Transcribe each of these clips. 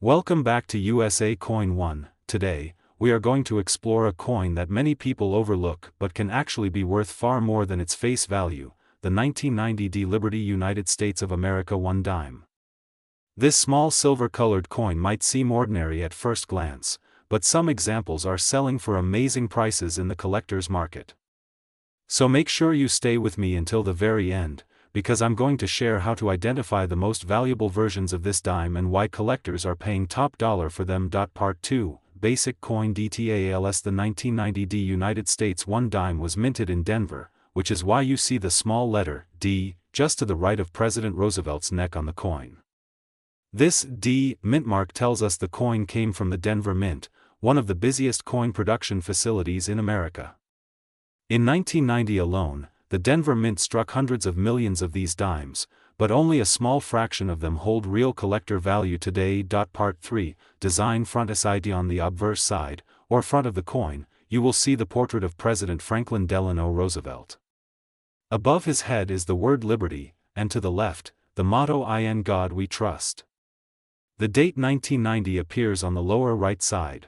Welcome back to USA Coin 1. Today, we are going to explore a coin that many people overlook but can actually be worth far more than its face value, the 1990 D Liberty United States of America 1 dime. This small silver-colored coin might seem ordinary at first glance, but some examples are selling for amazing prices in the collector's market. So make sure you stay with me until the very end, because I'm going to share how to identify the most valuable versions of this dime and why collectors are paying top dollar for them. Part 2, Basic Coin Details. The 1990 D United States 1 dime was minted in Denver, which is why you see the small letter D just to the right of President Roosevelt's neck on the coin. This D mint mark tells us the coin came from the Denver Mint, one of the busiest coin production facilities in America. In 1990 alone, the Denver Mint struck hundreds of millions of these dimes, but only a small fraction of them hold real collector value today. Part 3, Design. Front side. On the obverse side, or front of the coin, you will see the portrait of President Franklin Delano Roosevelt. Above his head is the word Liberty, and to the left, the motto "In God We Trust." The date 1990 appears on the lower right side.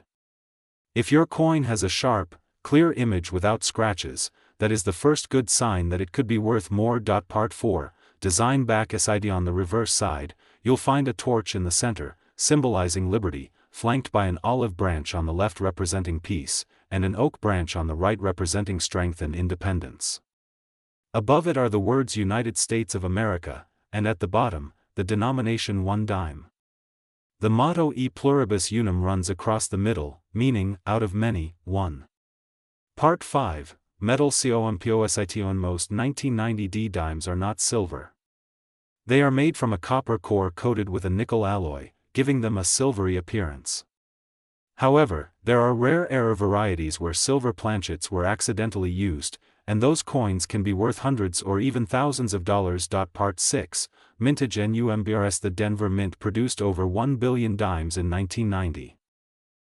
If your coin has a sharp, clear image without scratches, that is the first good sign that it could be worth more. Part 4, Design. Back side. On the reverse side, you'll find a torch in the center, symbolizing liberty, flanked by an olive branch on the left representing peace, and an oak branch on the right representing strength and independence. Above it are the words United States of America, and at the bottom, the denomination 1 dime. The motto E pluribus unum runs across the middle, meaning, out of many, one. Part 5, Metal. Composition. Most 1990 D dimes are not silver. They are made from a copper core coated with a nickel alloy, giving them a silvery appearance. However, there are rare error varieties where silver planchets were accidentally used, and those coins can be worth hundreds or even thousands of dollars. Part 6, Mintage. Numismatics. The Denver Mint produced over 1 billion dimes in 1990.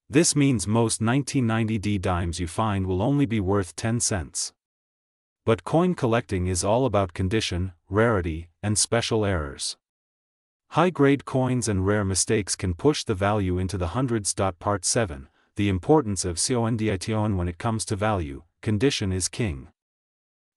This means most 1990 D dimes you find will only be worth 10 cents. But coin collecting is all about condition, rarity, and special errors. High-grade coins and rare mistakes can push the value into the hundreds. Part 7, The importance of condition. When it comes to value, condition is king.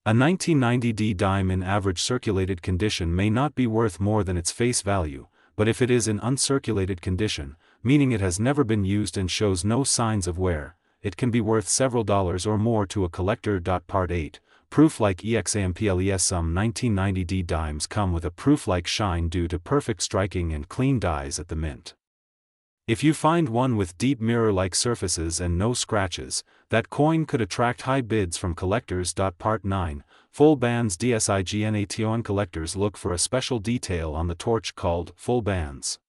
A 1990 D dime in average circulated condition may not be worth more than its face value, but if it is in uncirculated condition, meaning it has never been used and shows no signs of wear, it can be worth several dollars or more to a collector. Part 8, Proof-like examples. Some 1990 D dimes come with a proof-like shine due to perfect striking and clean dies at the mint. If you find one with deep mirror-like surfaces and no scratches, that coin could attract high bids from collectors. Part 9, Full bands. Designation. Collectors look for a special detail on the torch called full bands.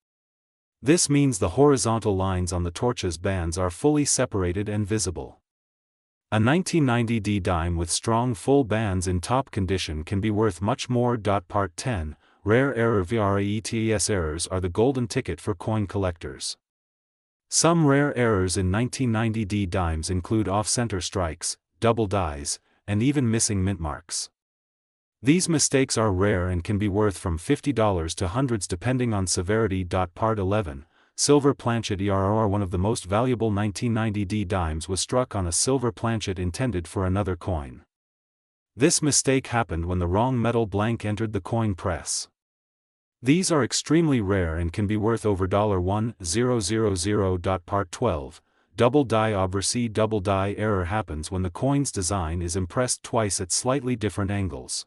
This means the horizontal lines on the torch's bands are fully separated and visible. A 1990 D dime with strong full bands in top condition can be worth much more. Part 10, Rare error. Varieties. Errors are the golden ticket for coin collectors. Some rare errors in 1990 D dimes include off-center strikes, double dies, and even missing mint marks. These mistakes are rare and can be worth from $50 to hundreds depending on severity. Part 11, Silver planchet. One of the most valuable 1990 D dimes was struck on a silver planchet intended for another coin. This mistake happened when the wrong metal blank entered the coin press. These are extremely rare and can be worth over $1,000. Part 12, Double die. Obverse. Double die error happens when the coin's design is impressed twice at slightly different angles.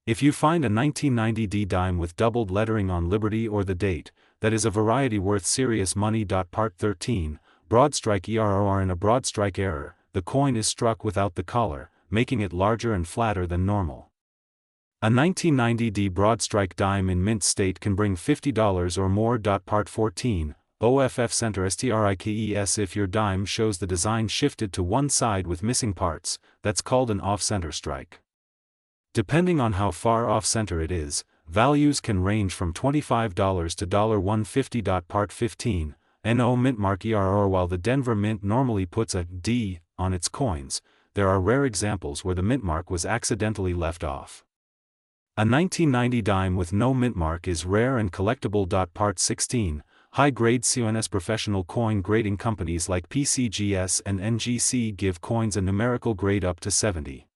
If you find a 1990 D dime with doubled lettering on Liberty or the date, that is a variety worth serious money. Part 13, Broadstrike. In a broadstrike error, the coin is struck without the collar, making it larger and flatter than normal. A 1990 D broadstrike dime in mint state can bring $50 or more. Part 14, OFF center. Strikes. If your dime shows the design shifted to one side with missing parts, that's called an off-center strike. Depending on how far off-center it is, values can range from $25 to $150. Part 15, No mint mark. While the Denver Mint normally puts a D on its coins, there are rare examples where the mint mark was accidentally left off. A 1990 dime with no mint mark is rare and collectible. Part 16, High-grade CONS professional coin grading companies like PCGS and NGC give coins a numerical grade up to 70.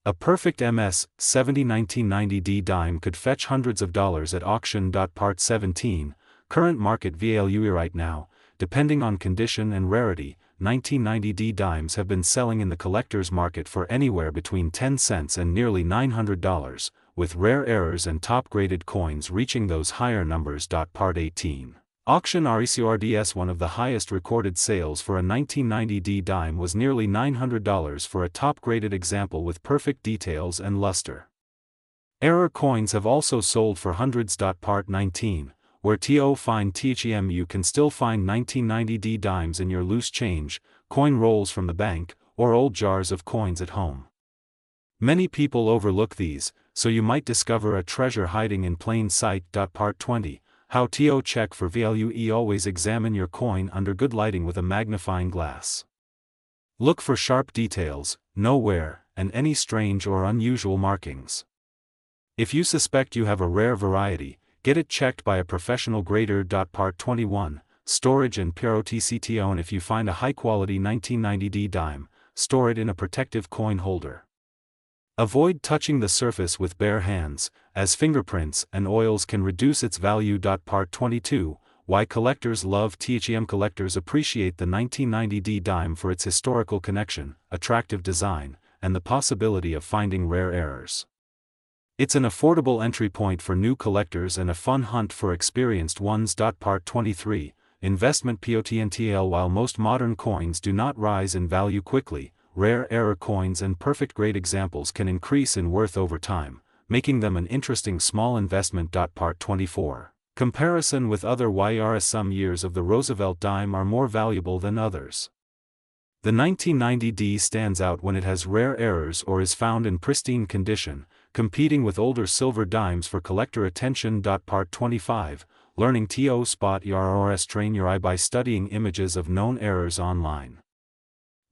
A perfect MS 70 1990D dime could fetch hundreds of dollars at auction. Part 17, current market value right now, depending on condition and rarity, 1990D dimes have been selling in the collector's market for anywhere between 10 cents and nearly $900, with rare errors and top-graded coins reaching those higher numbers. Part 18. Auction records one of the highest recorded sales for a 1990D dime was nearly $900 for a top-graded example with perfect details and luster. Error coins have also sold for hundreds. Part 19, where to find them you can still find 1990D dimes in your loose change, coin rolls from the bank, or old jars of coins at home. Many people overlook these, so you might discover a treasure hiding in plain sight. Part 20. How to check for value. Always examine your coin under good lighting with a magnifying glass. Look for sharp details, know wear, and any strange or unusual markings. If you suspect you have a rare variety, get it checked by a professional grader. Part 21, storage and PROTCTO. And if you find a high-quality 1990D dime, store it in a protective coin holder. Avoid touching the surface with bare hands, as fingerprints and oils can reduce its value. Part 22, why collectors love them. Collectors appreciate the 1990D dime for its historical connection, attractive design, and the possibility of finding rare errors. It's an affordable entry point for new collectors and a fun hunt for experienced ones. Part 23, investment potential. While most modern coins do not rise in value quickly, rare error coins and perfect grade examples can increase in worth over time, making them an interesting small investment. Part 24. Comparison with other YRS. Some years of the Roosevelt dime are more valuable than others. The 1990D stands out when it has rare errors or is found in pristine condition, competing with older silver dimes for collector attention. Part 25. Learning to spot errors. Train your eye by studying images of known errors online.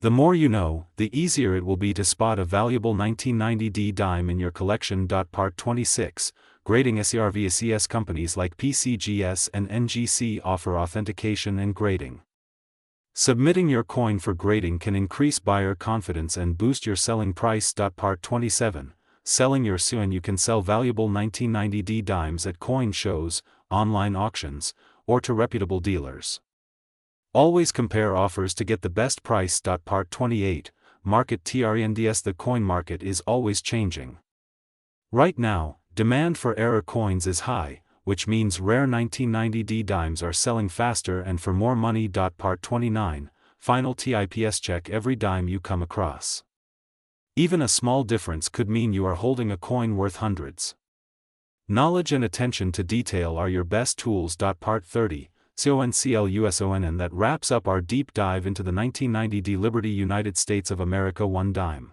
The more you know, the easier it will be to spot a valuable 1990D dime in your collection. Part 26, grading SERVCS. Companies like PCGS and NGC offer authentication and grading. Submitting your coin for grading can increase buyer confidence and boost your selling price. Part 27, selling your coin. You can sell valuable 1990D dimes at coin shows, online auctions, or to reputable dealers. Always compare offers to get the best price. Part 28, market trends. The coin market is always changing. Right now, demand for error coins is high, which means rare 1990D dimes are selling faster and for more money. Part 29, final tips. Check every dime you come across. Even a small difference could mean you are holding a coin worth hundreds. Knowledge and attention to detail are your best tools. Part 30, CONCLUSON. And that wraps up our deep dive into the 1990D Liberty United States of America 1 dime.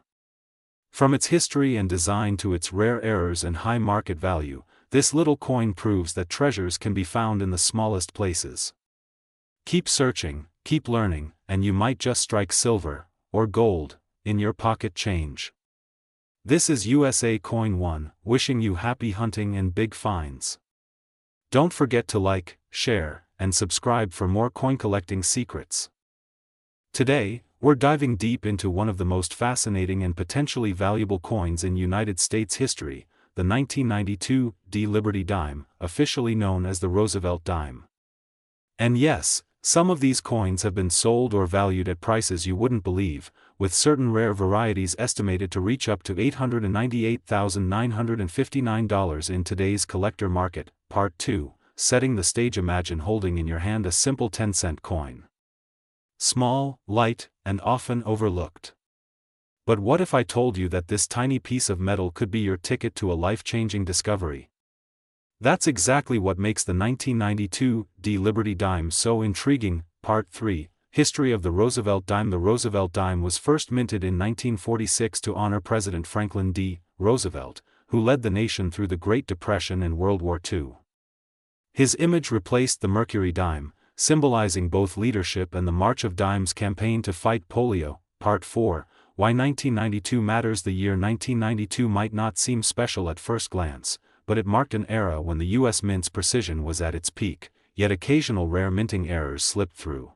From its history and design to its rare errors and high market value, this little coin proves that treasures can be found in the smallest places. Keep searching, keep learning, and you might just strike silver, or gold, in your pocket change. This is USA Coin 1, wishing you happy hunting and big finds. Don't forget to like, share, and subscribe for more coin collecting secrets. Today, we're diving deep into one of the most fascinating and potentially valuable coins in United States history, the 1992D Liberty dime, officially known as the Roosevelt dime. And yes, some of these coins have been sold or valued at prices you wouldn't believe, with certain rare varieties estimated to reach up to $898,959 in today's collector market. Part 2, setting the stage. Imagine holding in your hand a simple 10-cent coin. Small, light, and often overlooked. But what if I told you that this tiny piece of metal could be your ticket to a life-changing discovery? That's exactly what makes the 1992D Liberty dime so intriguing. Part 3, history of the Roosevelt dime. The Roosevelt dime was first minted in 1946 to honor President Franklin D. Roosevelt, who led the nation through the Great Depression and World War II. His image replaced the Mercury dime, symbolizing both leadership and the March of Dimes campaign to fight polio. Part 4, why 1992 matters. The year 1992 might not seem special at first glance, but it marked an era when the U.S. Mint's precision was at its peak, yet occasional rare minting errors slipped through.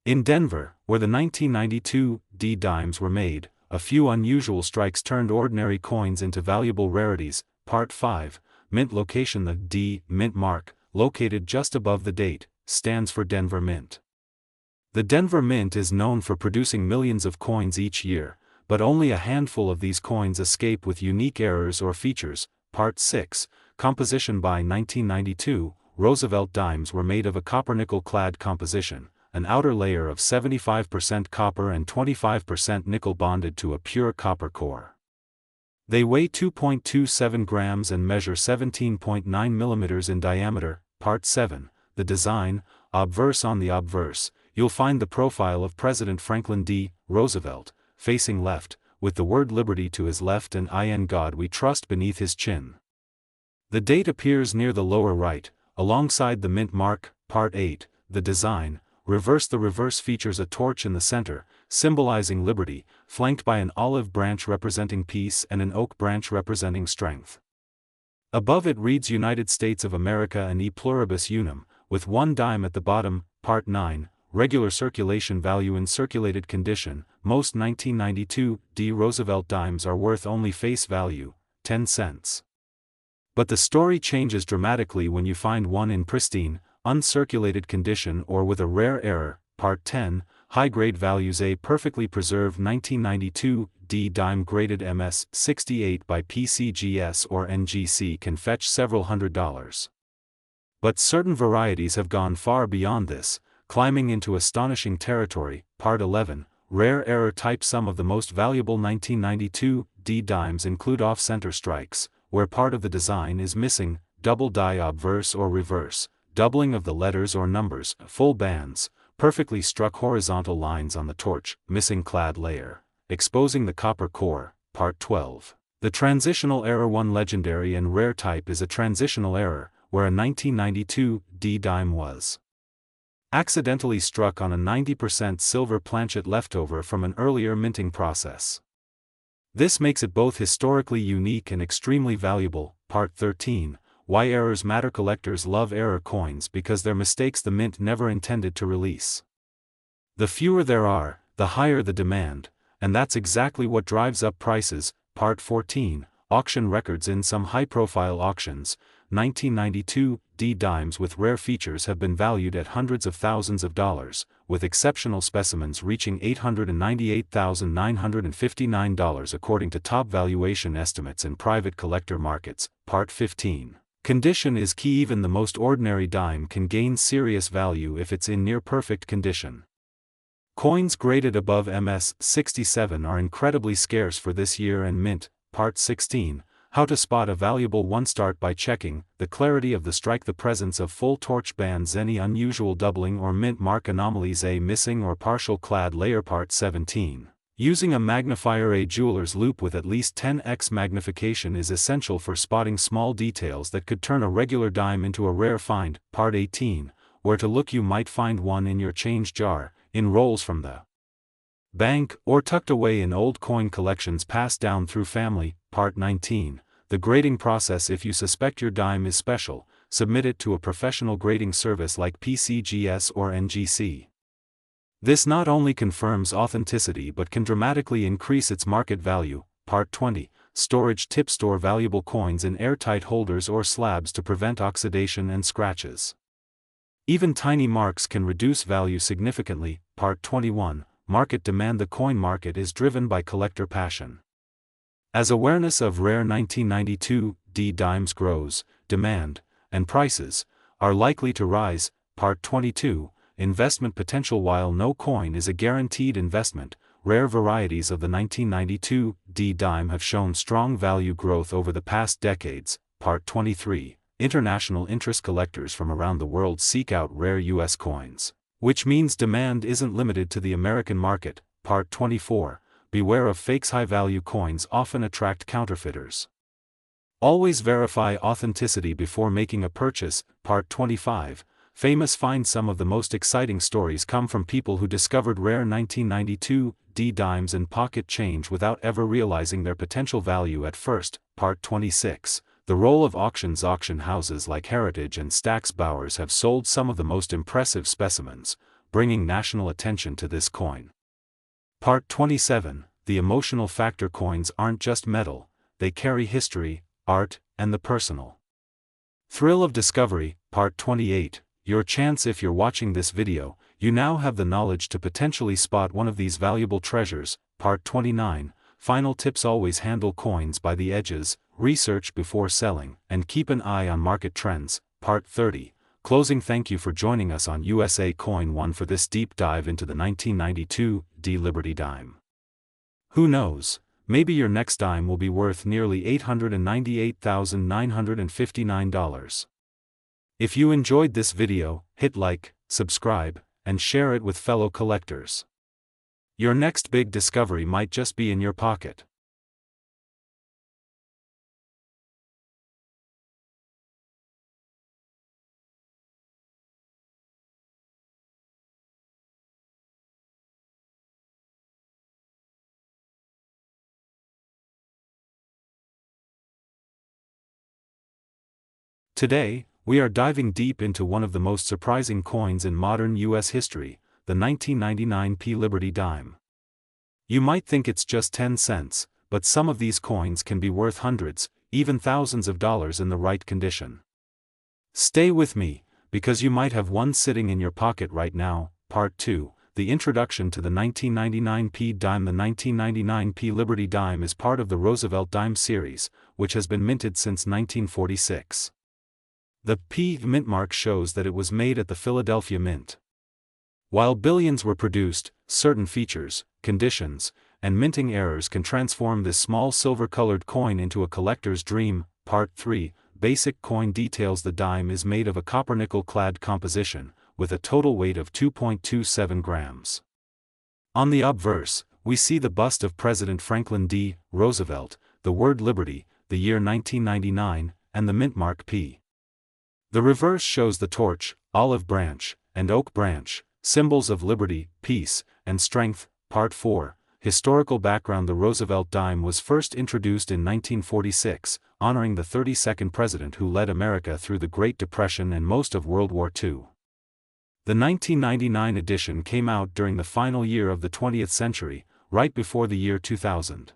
In Denver, where the 1992 D dimes were made, a few unusual strikes turned ordinary coins into valuable rarities. Part 5, Mint Location. The D Mint mark, located just above the date, stands for Denver Mint. The Denver Mint is known for producing millions of coins each year, but only a handful of these coins escape with unique errors or features. Part 6, Composition. By 1992, Roosevelt dimes were made of a copper-nickel-clad composition, an outer layer of 75% copper and 25% nickel bonded to a pure copper core. They weigh 2.27 grams and measure 17.9 millimeters in diameter. Part 7, The Design. Obverse. On the obverse, you'll find the profile of President Franklin D. Roosevelt, facing left, with the word Liberty to his left and "In God We Trust" beneath his chin. The date appears near the lower right, alongside the mint mark. Part 8, The Design. Reverse. The reverse features a torch in the center, symbolizing liberty, flanked by an olive branch representing peace and an oak branch representing strength. Above it reads United States of America and E Pluribus Unum, with one dime at the bottom. Part 9, Regular circulation value. In circulated condition, most 1992 D Roosevelt dimes are worth only face value, 10 cents. But the story changes dramatically when you find one in pristine, uncirculated condition or with a rare error. Part 10, High-grade values. A perfectly preserved 1992 D dime graded MS 68 by PCGS or NGC can fetch several $100s. But certain varieties have gone far beyond this, climbing into astonishing territory. Part 11, Rare error type. Some of the most valuable 1992 D dimes include off-center strikes, where part of the design is missing, double die obverse or reverse, doubling of the letters or numbers, full bands, perfectly struck horizontal lines on the torch, missing clad layer, exposing the copper core. Part 12, The transitional error. One legendary and rare type is a transitional error, where a 1992 D dime was accidentally struck on a 90% silver planchet leftover from an earlier minting process. This makes it both historically unique and extremely valuable. Part 13, Why errors matter. Collectors love error coins because they're mistakes the mint never intended to release. The fewer there are, the higher the demand, and that's exactly what drives up prices. Part 14, Auction records. In some high-profile auctions, 1992 D dimes with rare features have been valued at hundreds of thousands of dollars, with exceptional specimens reaching $898,959 according to top valuation estimates in private collector markets. Part 15, Condition is key. Even the most ordinary dime can gain serious value if it's in near-perfect condition. Coins graded above MS 67 are incredibly scarce for this year and mint. Part 16, How to spot a valuable one. Start by checking the clarity of the strike, the presence of full torch bands, any unusual doubling or mint mark anomalies, a missing or partial clad layer. Part 17, Using a magnifier. A jeweler's loupe with at least 10x magnification is essential for spotting small details that could turn a regular dime into a rare find. Part 18, Where to look. You might find one in your change jar, in rolls from the bank, or tucked away in old coin collections passed down through family. Part 19, The grading process. If you suspect your dime is special, submit it to a professional grading service like PCGS or NGC. This not only confirms authenticity but can dramatically increase its market value. Part 20, Storage tip. Store valuable coins in airtight holders or slabs to prevent oxidation and scratches. Even tiny marks can reduce value significantly. Part 21, Market demand. The coin market is driven by collector passion. As awareness of rare 1992 D dimes grows, demand, and prices, are likely to rise. Part 22, Investment potential. While no coin is a guaranteed investment, rare varieties of the 1992 D dime have shown strong value growth over the past decades. Part 23, International interest. Collectors from around the world seek out rare U.S. coins, which means demand isn't limited to the American market. Part 24, Beware of fakes. High-value coins often attract counterfeiters. Always verify authenticity before making a purchase. Part 25, Famous finds. Some of the most exciting stories come from people who discovered rare 1992 D dimes and pocket change without ever realizing their potential value at first. Part 26, The role of auctions. Auction houses like Heritage and Stack's Bowers have sold some of the most impressive specimens, bringing national attention to this coin. Part 27. The emotional factor. Coins aren't just metal, they carry history, art, and the personal thrill of discovery. Part 28. Your chance. If you're watching this video, you now have the knowledge to potentially spot one of these valuable treasures. Part 29. Final tips. Always handle coins by the edges, research before selling, and keep an eye on market trends. Part 30. Closing. Thank you for joining us on USA Coin 1 for this deep dive into the 1992 D Liberty dime. Who knows, maybe your next dime will be worth nearly $898,959. If you enjoyed this video, hit like, subscribe, and share it with fellow collectors. Your next big discovery might just be in your pocket. Today, we are diving deep into one of the most surprising coins in modern U.S. history, the 1999 P. Liberty dime. You might think it's just 10 cents, but some of these coins can be worth hundreds, even thousands of dollars in the right condition. Stay with me, because you might have one sitting in your pocket right now. Part 2, the introduction to the 1999 P dime. The 1999 P. Liberty dime is part of the Roosevelt dime series, which has been minted since 1946. The P mint mark shows that it was made at the Philadelphia Mint. While billions were produced, certain features, conditions, and minting errors can transform this small silver-colored coin into a collector's dream. Part 3, basic coin details. The dime is made of a copper-nickel-clad composition, with a total weight of 2.27 grams. On the obverse, we see the bust of President Franklin D. Roosevelt, the word Liberty, the year 1999, and the mint mark P. The reverse shows the torch, olive branch, and oak branch, symbols of liberty, peace, and strength. Part 4, historical background. The Roosevelt dime was first introduced in 1946, honoring the 32nd president who led America through the Great Depression and most of World War II. The 1999 edition came out during the final year of the 20th century, right before the year 2000.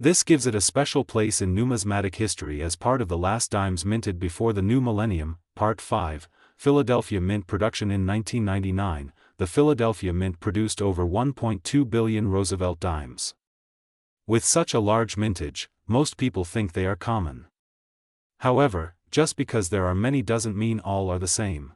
This gives it a special place in numismatic history as part of the last dimes minted before the new millennium. Part 5, Philadelphia Mint production. In 1999, the Philadelphia Mint produced over 1.2 billion Roosevelt dimes. With such a large mintage, most people think they are common. However, just because there are many doesn't mean all are the same.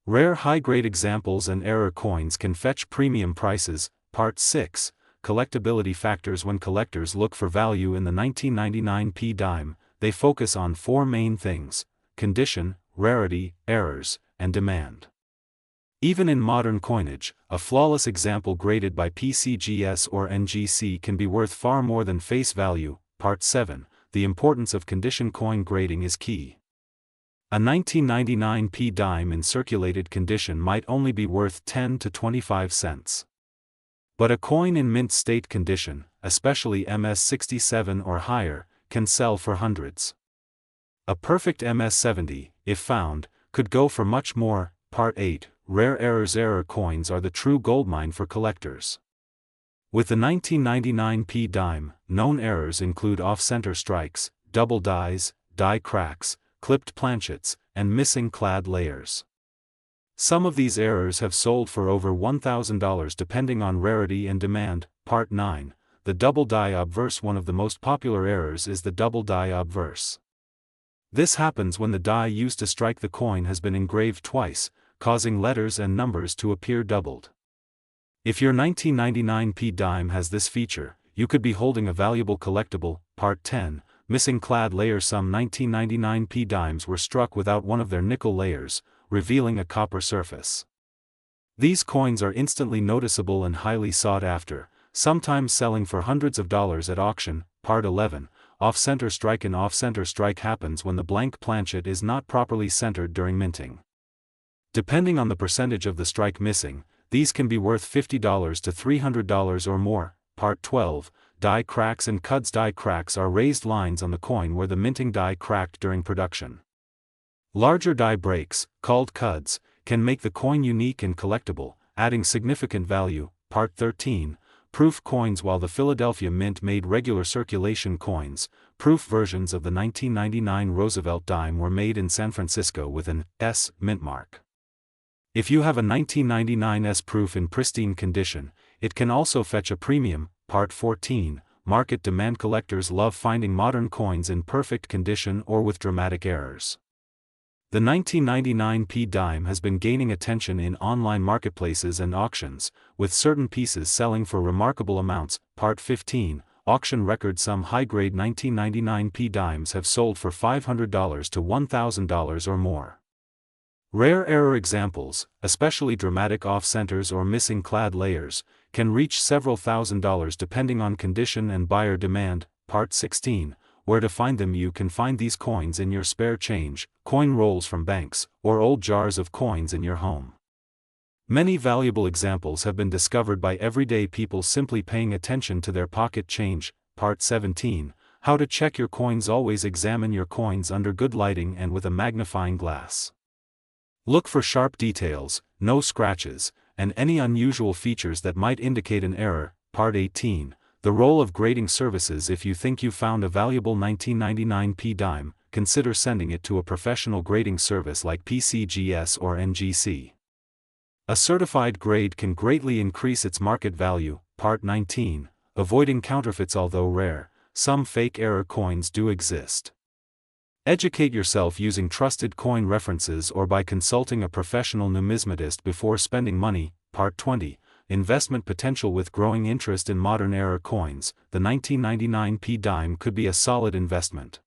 Rare high-grade examples and error coins can fetch premium prices. Part 6, collectability factors. When collectors look for value in the 1999 P dime, they focus on four main things: condition, rarity, errors, and demand. Even in modern coinage, a flawless example graded by PCGS or NGC can be worth far more than face value. Part 7, the importance of condition. Coin grading is key. A 1999 P dime in circulated condition might only be worth 10 to 25 cents. But a coin in mint state condition, especially MS67 or higher, can sell for hundreds. A perfect MS70, if found, could go for much more. Part 8, rare errors. Error coins are the true goldmine for collectors. With the 1999 P dime, known errors include off-center strikes, double dies, die cracks, clipped planchets, and missing clad layers. Some of these errors have sold for over $1,000 depending on rarity and demand. Part 9, the double die obverse. One of the most popular errors is the double die obverse. This happens when the die used to strike the coin has been engraved twice, causing letters and numbers to appear doubled. If your 1999 P dime has this feature, you could be holding a valuable collectible. Part 10, missing clad layer. Some 1999 P dimes were struck without one of their nickel layers, revealing a copper surface. These coins are instantly noticeable and highly sought after, sometimes selling for hundreds of dollars at auction. Part 11, off-center strike. An off-center strike happens when the blank planchet is not properly centered during minting. Depending on the percentage of the strike missing, these can be worth $50 to $300 or more. Part 12, die cracks and cuds. Die cracks are raised lines on the coin where the minting die cracked during production. Larger die breaks, called cuds, can make the coin unique and collectible, adding significant value. Part 13. Proof coins. While the Philadelphia Mint made regular circulation coins, proof versions of the 1999 Roosevelt dime were made in San Francisco with an S mint mark. If you have a 1999 S proof in pristine condition, it can also fetch a premium. Part 14. Market demand. Collectors love finding modern coins in perfect condition or with dramatic errors. The 1999 P dime has been gaining attention in online marketplaces and auctions, with certain pieces selling for remarkable amounts. Part 15. Auction record. Some high-grade 1999 P dimes have sold for $500 to $1,000 or more. Rare error examples, especially dramatic off-centers or missing clad layers, can reach several $1,000s depending on condition and buyer demand. Part 16. Where to find them. You can find these coins in your spare change, coin rolls from banks, or old jars of coins in your home. Many valuable examples have been discovered by everyday people simply paying attention to their pocket change. Part 17. How to check your coins. Always examine your coins under good lighting and with a magnifying glass. Look for sharp details, no scratches, and any unusual features that might indicate an error. Part 18. The role of grading services. If you think you found a valuable 1999 P dime, consider sending it to a professional grading service like PCGS or NGC. A certified grade can greatly increase its market value. Part 19. Avoiding counterfeits. Although rare, some fake error coins do exist. Educate yourself using trusted coin references or by consulting a professional numismatist before spending money. Part 20. Investment potential. With growing interest in modern era coins, the 1999 P dime could be a solid investment.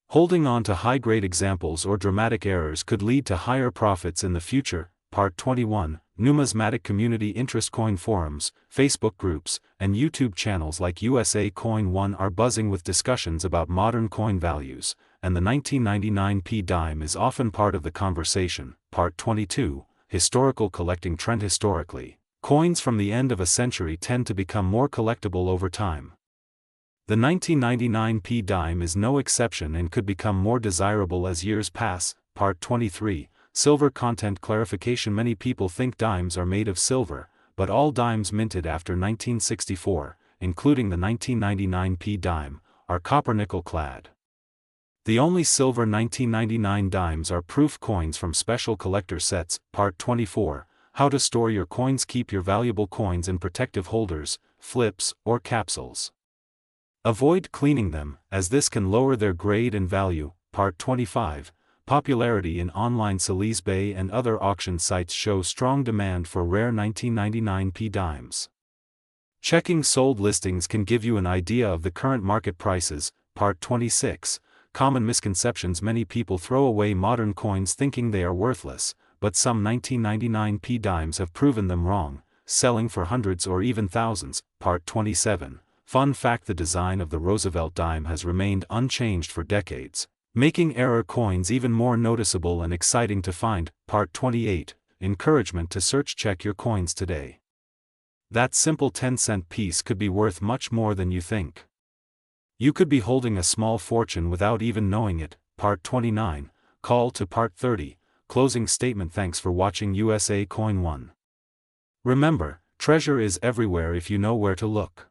Holding on to high-grade examples or dramatic errors could lead to higher profits in the future. Part 21. Numismatic community interest. Coin forums, Facebook groups, and YouTube channels like USA Coin 1 are buzzing with discussions about modern coin values, and the 1999 P dime is often part of the conversation. Part 22. Historical collecting trend. Historically, coins from the end of a century tend to become more collectible over time. The 1999 P dime is no exception and could become more desirable as years pass. Part 23. Silver content clarification. Many people think dimes are made of silver, but all dimes minted after 1964, including the 1999 P dime, are copper-nickel clad. The only silver 1999 dimes are proof coins from special collector sets. Part 24. How to store your coins. Keep your valuable coins in protective holders, flips, or capsules. Avoid cleaning them, as this can lower their grade and value. Part 25. Popularity in online. Salisbury and other auction sites show strong demand for rare 1999 P dimes. Checking sold listings can give you an idea of the current market prices. Part 26. Common misconceptions. Many people throw away modern coins thinking they are worthless, but some 1999 P dimes have proven them wrong, selling for hundreds or even thousands. Part 27. Fun fact: the design of the Roosevelt dime has remained unchanged for decades, making error coins even more noticeable and exciting to find. Part 28. Encouragement to search. Check your coins today. That simple 10-cent piece could be worth much more than you think. You could be holding a small fortune without even knowing it. Part 29. Call to Part 30. Closing statement. Thanks for watching USA Coin 1. Remember, treasure is everywhere if you know where to look.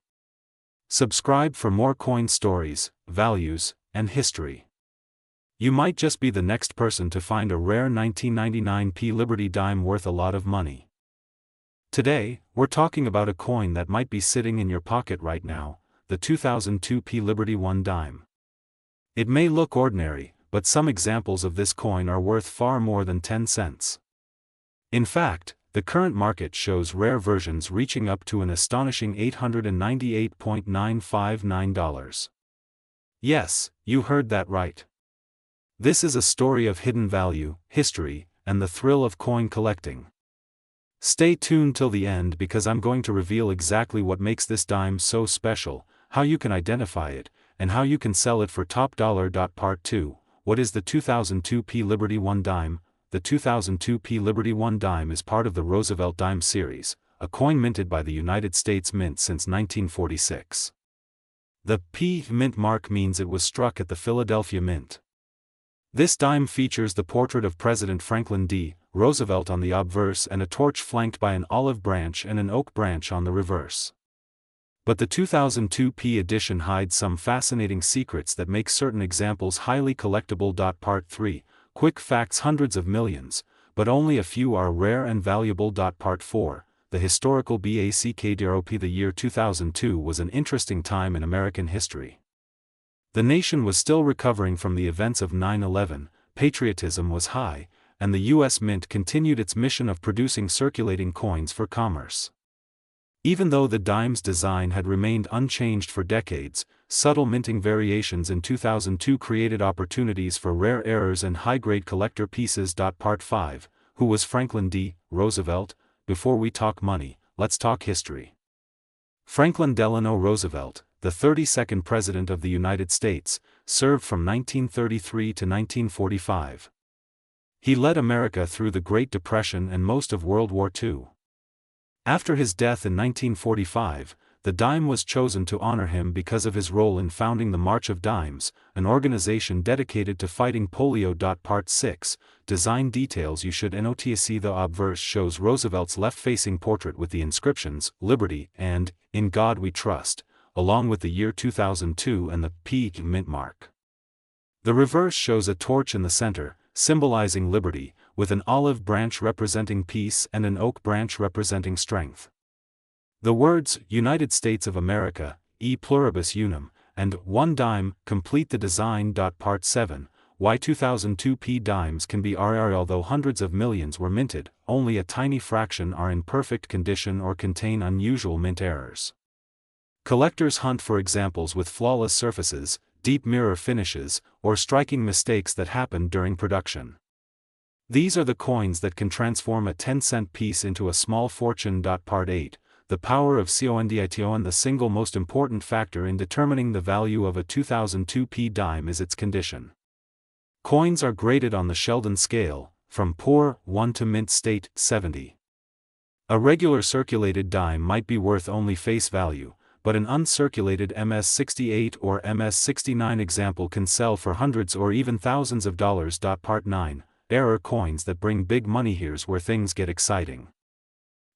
Subscribe for more coin stories, values, and history. You might just be the next person to find a rare 1999 P Liberty dime worth a lot of money. Today, we're talking about a coin that might be sitting in your pocket right now, the 2002 P Liberty 1 dime. It may look ordinary, but some examples of this coin are worth far more than 10 cents. In fact, the current market shows rare versions reaching up to an astonishing $898.959. Yes, you heard that right. This is a story of hidden value, history, and the thrill of coin collecting. Stay tuned till the end because I'm going to reveal exactly what makes this dime so special, how you can identify it, and how you can sell it for top dollar. Part 2. What is the 2002 P Liberty 1 dime? The 2002 P Liberty 1 dime is part of the Roosevelt dime series, a coin minted by the United States Mint since 1946. The P mint mark means it was struck at the Philadelphia Mint. This dime features the portrait of President Franklin D. Roosevelt on the obverse and a torch flanked by an olive branch and an oak branch on the reverse. But the 2002 P edition hides some fascinating secrets that make certain examples highly collectible. Part 3, quick facts: hundreds of millions, but only a few are rare and valuable. Part 4, the historical backdrop. The year 2002 was an interesting time in American history. The nation was still recovering from the events of 9/11, patriotism was high, and the U.S. Mint continued its mission of producing circulating coins for commerce. Even though the dime's design had remained unchanged for decades, subtle minting variations in 2002 created opportunities for rare errors and high-grade collector pieces. Part 5, who was Franklin D. Roosevelt? Before we talk money, let's talk history. Franklin Delano Roosevelt, the 32nd President of the United States, served from 1933 to 1945. He led America through the Great Depression and most of World War II. After his death in 1945, the dime was chosen to honor him because of his role in founding the March of Dimes, an organization dedicated to fighting polio. Part 6, design details you should notice. The obverse shows Roosevelt's left-facing portrait with the inscriptions, Liberty and In God We Trust, along with the year 2002 and the P mint mark. The reverse shows a torch in the center, symbolizing liberty, with an olive branch representing peace and an oak branch representing strength. The words, United States of America, e pluribus unum, and one dime, complete the design. Part 7, why 2002 P dimes can be rare. Although hundreds of millions were minted, only a tiny fraction are in perfect condition or contain unusual mint errors. Collectors hunt for examples with flawless surfaces, deep mirror finishes, or striking mistakes that happened during production. These are the coins that can transform a 10-cent piece into a small fortune. Part 8, the power of CONDITO. The single most important factor in determining the value of a 2002 P dime is its condition. Coins are graded on the Sheldon scale, from poor 1 to mint state 70. A regular circulated dime might be worth only face value, but an uncirculated MS-68 or MS-69 example can sell for hundreds or even thousands of dollars. Part 9, error coins that bring big money. Here's where things get exciting.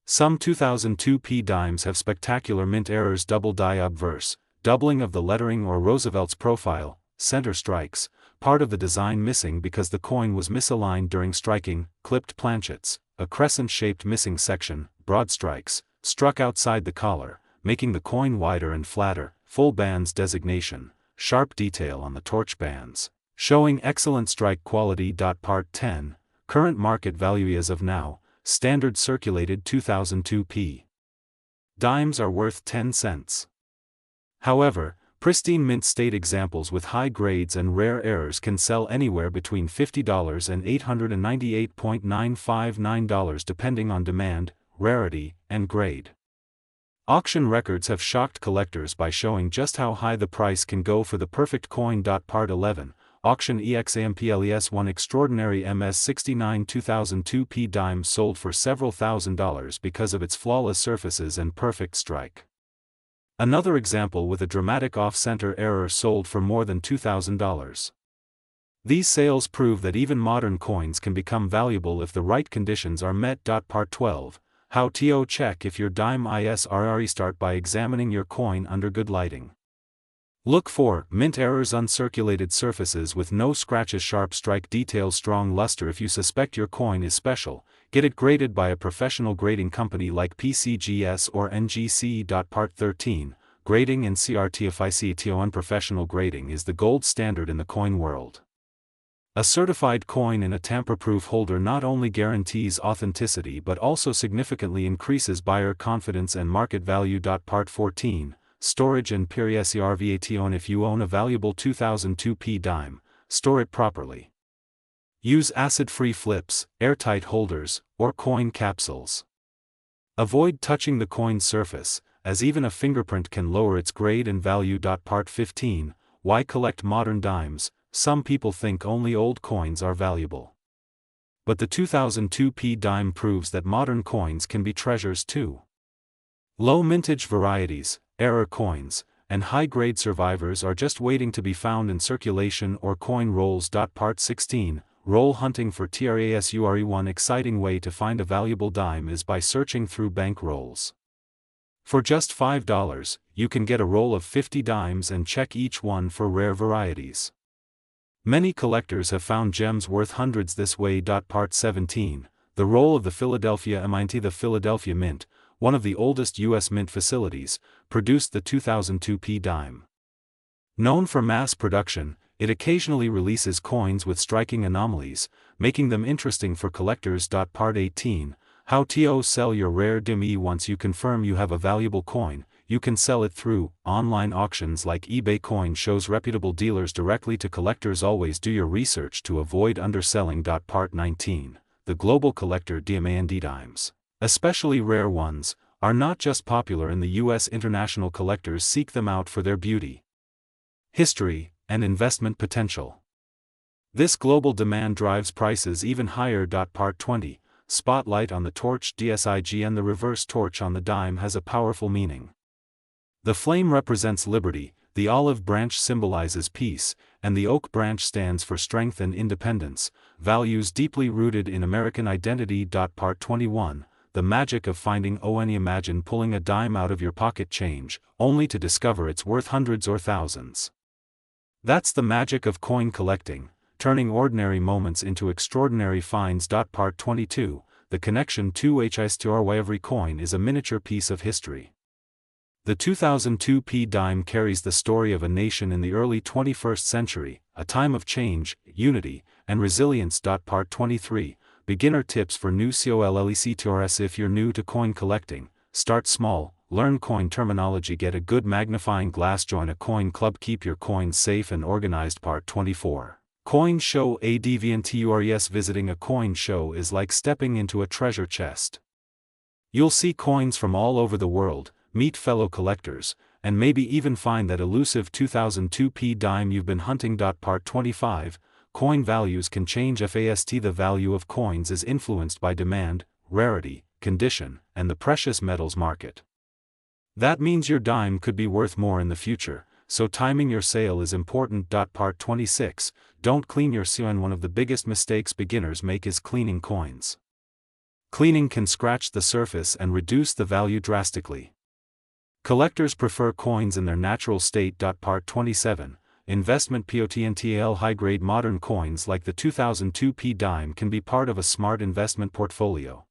Some 2002 P dimes have spectacular mint errors: double die obverse, doubling of the lettering or Roosevelt's profile, center strikes, part of the design missing because the coin was misaligned during striking, clipped planchets, a crescent-shaped missing section, broad strikes, struck outside the collar, making the coin wider and flatter, full bands designation, sharp detail on the torch bands, showing excellent strike quality. Part 10, current market value as of now, standard circulated 2002 P dimes are worth 10 cents. However, pristine mint state examples with high grades and rare errors can sell anywhere between $50 and $898.959 depending on demand, rarity, and grade. Auction records have shocked collectors by showing just how high the price can go for the perfect coin. Part 11, auction examples. One extraordinary MS-69 2002 P dime sold for several $1,000s because of its flawless surfaces and perfect strike. Another example with a dramatic off-center error sold for more than $2,000. These sales prove that even modern coins can become valuable if the right conditions are met. Part 12, how to check if your dime is rare. Start by examining your coin under good lighting. Look for mint errors, uncirculated surfaces with no scratches, sharp strike details, strong luster. If you suspect your coin is special, get it graded by a professional grading company like PCGS or NGC. Part 13, grading and certification. Unprofessional grading is the gold standard in the coin world. A certified coin in a tamper-proof holder not only guarantees authenticity but also significantly increases buyer confidence and market value. Part 14, storage and preservation. If you own a valuable 2002 P dime, store it properly. Use acid-free flips, airtight holders, or coin capsules. Avoid touching the coin's surface, as even a fingerprint can lower its grade and value. Part 15, why collect modern dimes? Some people think only old coins are valuable. But the 2002 P dime proves that modern coins can be treasures too. Low mintage varieties, error coins, and high-grade survivors are just waiting to be found in circulation or coin rolls. Part 16, Roll hunting for TRASURE. One exciting way to find a valuable dime is by searching through bank rolls. For just $5, you can get a roll of 50 dimes and check each one for rare varieties. Many collectors have found gems worth hundreds this way. Part 17, the roll of the Philadelphia Mint. The Philadelphia Mint, one of the oldest U.S. mint facilities, produced the 2002 P dime. Known for mass production, it occasionally releases coins with striking anomalies, making them interesting for collectors. Part 18, how to sell your rare dime. Once you confirm you have a valuable coin, you can sell it through online auctions like eBay. Coin shows reputable dealers directly to collectors. Always do your research to avoid underselling. Part 19, the global collector dimes, especially rare ones, are not just popular in the US. International collectors seek them out for their beauty, history, and investment potential. This global demand drives prices even higher. Part 20, spotlight on the torch DSIGN. The reverse torch on the dime has a powerful meaning. The flame represents liberty, the olive branch symbolizes peace, and the oak branch stands for strength and independence, values deeply rooted in American identity. Part 21, the magic of finding ONE. Imagine pulling a dime out of your pocket change, only to discover it's worth hundreds or thousands. That's the magic of coin collecting, turning ordinary moments into extraordinary finds. Part 22, the connection to history. Every coin is a miniature piece of history. The 2002 P dime carries the story of a nation in the early 21st century, a time of change, unity, and resilience. Part 23, beginner tips for new collectors. If you're new to coin collecting, start small. Learn coin terminology. Get a good magnifying glass. Join a coin club. Keep your coins safe and organized. Part 24, coin show adventures. Visiting a coin show is like stepping into a treasure chest. You'll see coins from all over the world, meet fellow collectors, and maybe even find that elusive 2002 P dime you've been hunting. Part 25, coin values can change fast. The value of coins is influenced by demand, rarity, condition, and the precious metals market. That means your dime could be worth more in the future, so timing your sale is important. Part 26, don't clean your coin. One of the biggest mistakes beginners make is cleaning coins. Cleaning can scratch the surface and reduce the value drastically. Collectors prefer coins in their natural state. Part 27, investment potential. High-grade modern coins like the 2002 P dime can be part of a smart investment portfolio.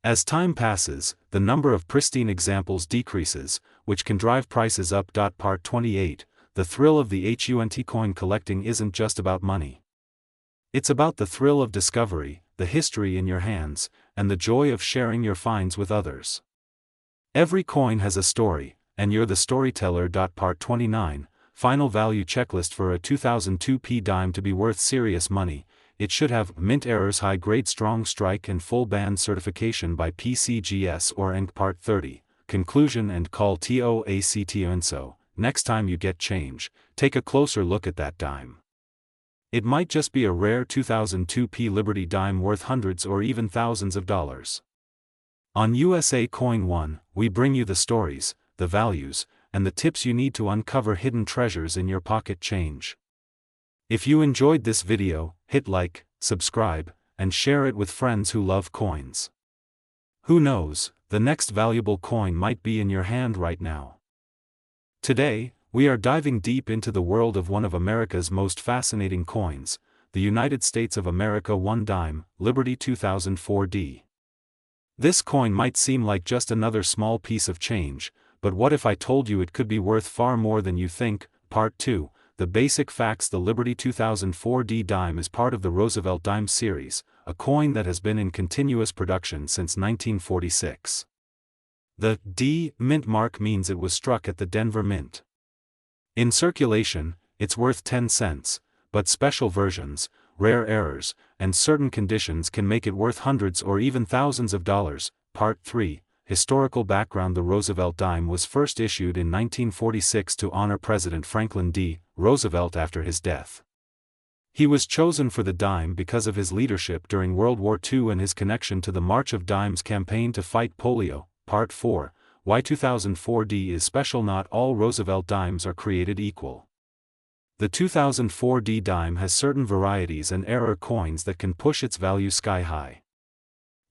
As time passes, the number of pristine examples decreases, which can drive prices up. Part 28, the thrill of the HUNT. Coin collecting isn't just about money. It's about the thrill of discovery, the history in your hands, and the joy of sharing your finds with others. Every coin has a story, and you're the storyteller. Part 29, final value checklist. For a 2002 P dime to be worth serious money, it should have mint errors, high-grade strong strike, and full band certification by PCGS or ENC. Part 30, conclusion and call to action. So, next time you get change, take a closer look at that dime. It might just be a rare 2002 P Liberty dime worth hundreds or even thousands of dollars. On USA Coin One, we bring you the stories, the values, and the tips you need to uncover hidden treasures in your pocket change. If you enjoyed this video, hit like, subscribe, and share it with friends who love coins. Who knows, the next valuable coin might be in your hand right now. Today, we are diving deep into the world of one of America's most fascinating coins, the United States of America $1 dime, Liberty 2004 D. This coin might seem like just another small piece of change, but what if I told you it could be worth far more than you think? Part 2. The basic facts. The Liberty 2004 D dime is part of the Roosevelt dime series, a coin that has been in continuous production since 1946. The D mint mark means it was struck at the Denver Mint. In circulation, it's worth 10 cents, but special versions, rare errors, and certain conditions can make it worth hundreds or even thousands of dollars. Part 3. Historical background. The Roosevelt dime was first issued in 1946 to honor President Franklin D. Roosevelt after his death. He was chosen for the dime because of his leadership during World War II and his connection to the March of Dimes campaign to fight polio. Part 4. Why 2004D is special. Not all Roosevelt dimes are created equal. The 2004D dime has certain varieties and error coins that can push its value sky high.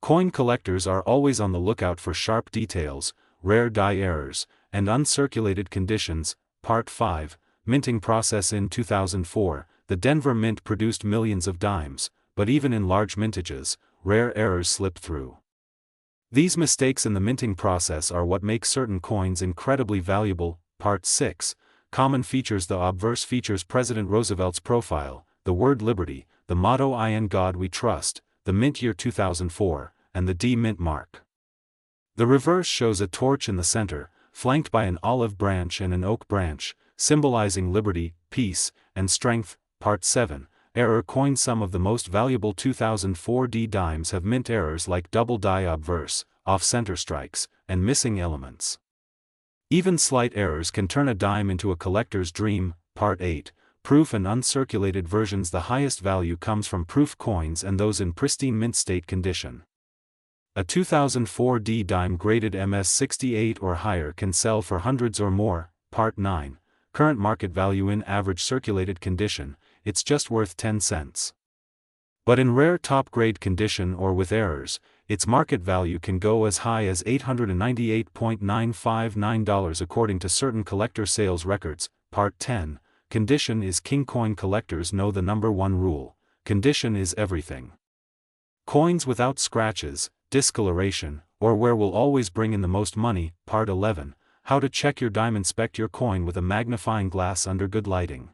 Coin collectors are always on the lookout for sharp details, rare die errors, and uncirculated conditions. Part 5, Minting Process. In 2004, the Denver Mint produced millions of dimes, but even in large mintages, rare errors slip through. These mistakes in the minting process are what make certain coins incredibly valuable. Part 6, Common Features. The obverse features President Roosevelt's profile, the word liberty, the motto "In God We Trust," the mint year 2004, and the D mint mark. The reverse shows a torch in the center, flanked by an olive branch and an oak branch, symbolizing liberty, peace, and strength. Part 7, Error coin. Some of the most valuable 2004D dimes have mint errors like double die obverse, off-center strikes, and missing elements. Even slight errors can turn a dime into a collector's dream. Part 8, Proof and uncirculated versions. The highest value comes from proof coins and those in pristine mint state condition. A 2004D dime graded MS68 or higher can sell for hundreds or more. Part 9, Current market value. In average circulated condition, it's just worth 10 cents. But in rare top-grade condition or with errors, its market value can go as high as $898.959 according to certain collector sales records. Part 10, Condition is king. Coin collectors know the number one rule: condition is everything. Coins without scratches, discoloration, or wear will always bring in the most money. Part 11, How to check your dime. Inspect your coin with a magnifying glass under good lighting.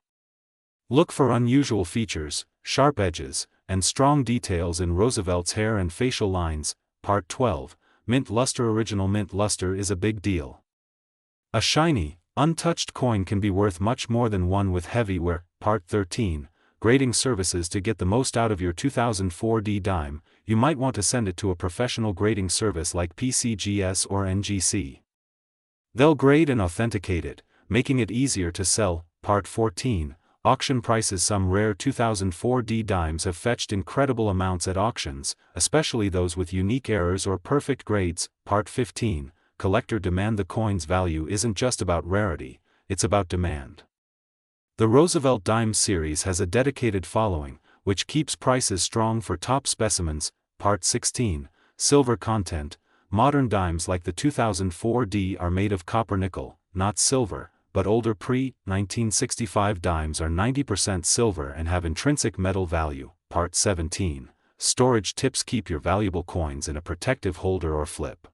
Look for unusual features, sharp edges, and strong details in Roosevelt's hair and facial lines. Part 12, Mint luster. Original mint luster is a big deal. A shiny, untouched coin can be worth much more than one with heavy wear. Part 13, Grading services. To get the most out of your 2004D dime, you might want to send it to a professional grading service like PCGS or NGC. They'll grade and authenticate it, making it easier to sell. Part 14, Auction prices. Some rare 2004D dimes have fetched incredible amounts at auctions, especially those with unique errors or perfect grades. Part 15, Collector demand. The coin's value isn't just about rarity, it's about demand. The Roosevelt Dime series has a dedicated following, which keeps prices strong for top specimens. Part 16, Silver content. Modern dimes like the 2004D are made of copper nickel, not silver, but older pre-1965 dimes are 90% silver and have intrinsic metal value. Part 17, Storage tips. Keep your valuable coins in a protective holder or flip.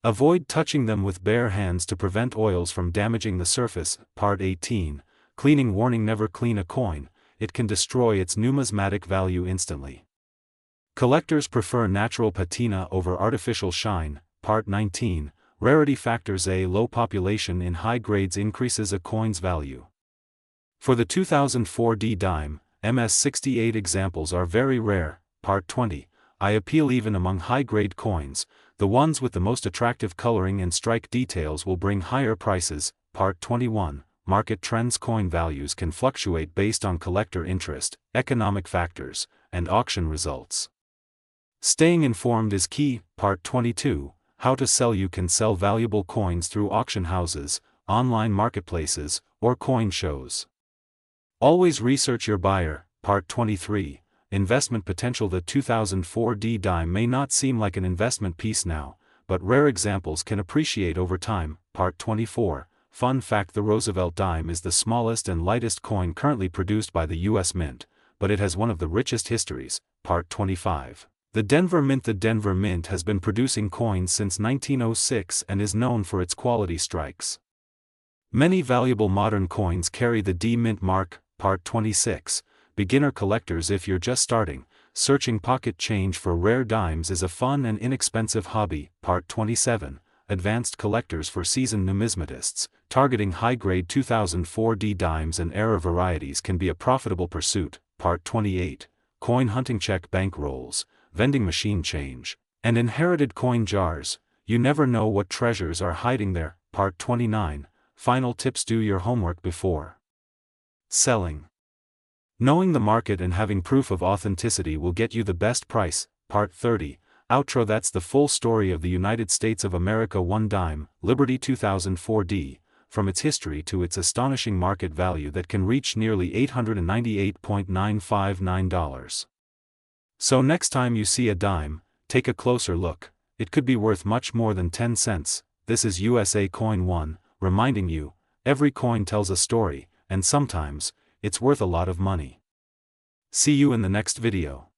Avoid touching them with bare hands to prevent oils from damaging the surface. Part 18, Cleaning warning. Never clean a coin, it can destroy its numismatic value instantly. Collectors prefer natural patina over artificial shine. Part 19, Rarity factors. A low population in high grades increases a coin's value. For the 2004D dime, MS68 examples are very rare. Part 20, I appeal. Even among high-grade coins, the ones with the most attractive coloring and strike details will bring higher prices. Part 21, Market trends. Coin values can fluctuate based on collector interest, economic factors, and auction results. Staying informed is key. Part 22, How to sell. You can sell valuable coins through auction houses, online marketplaces, or coin shows. Always research your buyer. Part 23, Investment potential. The 2004D dime may not seem like an investment piece now, but rare examples can appreciate over time. Part 24, Fun fact. The Roosevelt dime is the smallest and lightest coin currently produced by the U.S. Mint, but it has one of the richest histories. Part 25, The Denver Mint. The Denver Mint has been producing coins since 1906 and is known for its quality strikes. Many valuable modern coins carry the D Mint mark. Part 26, Beginner collectors. If you're just starting, searching pocket change for rare dimes is a fun and inexpensive hobby. Part 27, Advanced collectors. For seasoned numismatists, targeting high-grade 2004D dimes and error varieties can be a profitable pursuit. Part 28, Coin hunting. Check bank rolls, vending machine change, and inherited coin jars. You never know what treasures are hiding there. Part 29, Final tips. Do your homework before selling. Knowing the market and having proof of authenticity will get you the best price. Part 30, Outro. That's the full story of the United States of America. One dime, Liberty 2004D, from its history to its astonishing market value that can reach nearly $898.959. So next time you see a dime, take a closer look. It could be worth much more than 10 cents. This is USA Coin 1, reminding you, every coin tells a story, and sometimes, it's worth a lot of money. See you in the next video.